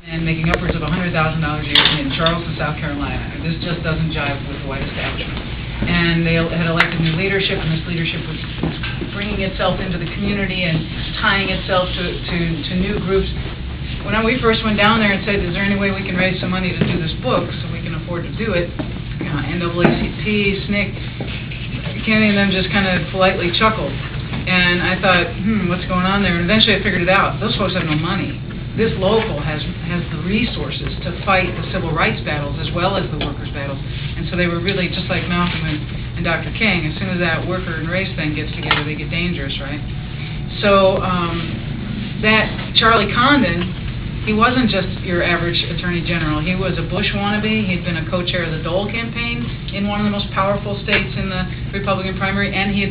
and making upwards of $100,000 a year in Charleston, South Carolina. This just doesn't jive with the white establishment. And they had elected new leadership, and this leadership was bringing itself into the community and tying itself to new groups. When we first went down there and said, is there any way we can raise some money to do this book so we can afford to do it, NAACP, SNCC, Kenny and them just kind of politely chuckled. And I thought, what's going on there? And eventually I figured it out. Those folks have no money. This local has the resources to fight the civil rights battles as well as the workers' battles. And so they were really, just like Malcolm and Dr. King, as soon as that worker and race thing gets together, they get dangerous, right? So that Charlie Condon, he wasn't just your average attorney general. He was a Bush wannabe. He'd been a co-chair of the Dole campaign in one of the most powerful states in the Republican primary, and he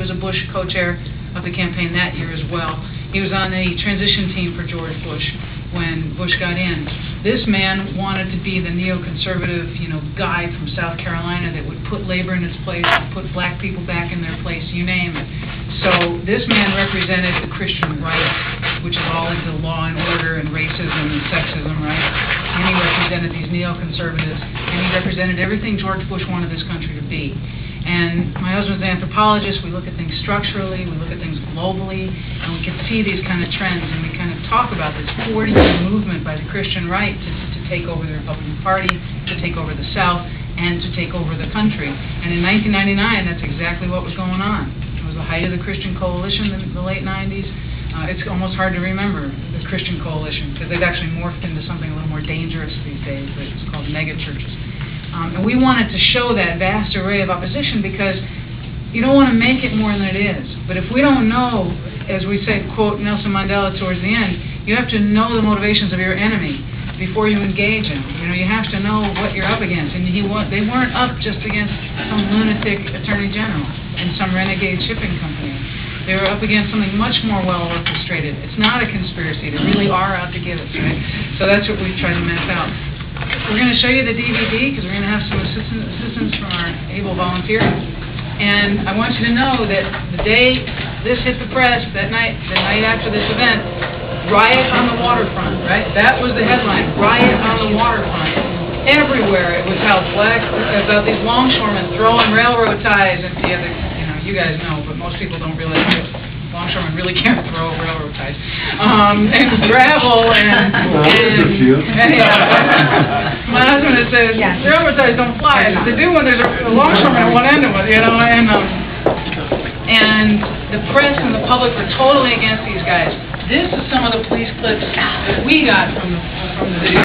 was a Bush co-chair of the campaign that year as well. He was on the transition team for George Bush when Bush got in. This man wanted to be the neoconservative, guy from South Carolina that would put labor in its place, put black people back in their place, you name it. So this man represented the Christian right, which is all into law and order and racism and sexism, right? And he represented these neoconservatives, and he represented everything George Bush wanted this country to be. And my husband's an anthropologist. We look at things structurally, we look at things globally, and we can see these kind of trends, and we kind of talk about this 40-year movement by the Christian right to take over the Republican Party, to take over the South, and to take over the country. And in 1999, that's exactly what was going on. It was the height of the Christian Coalition in the late 90s. It's almost hard to remember the Christian Coalition, because they've actually morphed into something a little more dangerous these days. It's called megachurches. And we wanted to show that vast array of opposition because you don't want to make it more than it is. But if we don't know, as we say, quote Nelson Mandela towards the end, you have to know the motivations of your enemy before you engage him. You have to know what you're up against. And they weren't up just against some lunatic attorney general and some renegade shipping company. They were up against something much more well orchestrated. It's not a conspiracy. They really are out to get us, right? So that's what we've tried to map out. We're going to show you the DVD because we're going to have some assistance from our able volunteers. And I want you to know that the day this hit the press, the night after this event, riot on the waterfront, right? That was the headline, riot on the waterfront. Everywhere it was held about these longshoremen throwing railroad ties and the other, you guys know, but most people don't realize that longshoremen really can't throw railroad ties. And gravel and my husband says, railroad ties don't fly. And they do when there's a longshoreman at one end of it, and the press and the public were totally against these guys. This is some of the police clips that we got from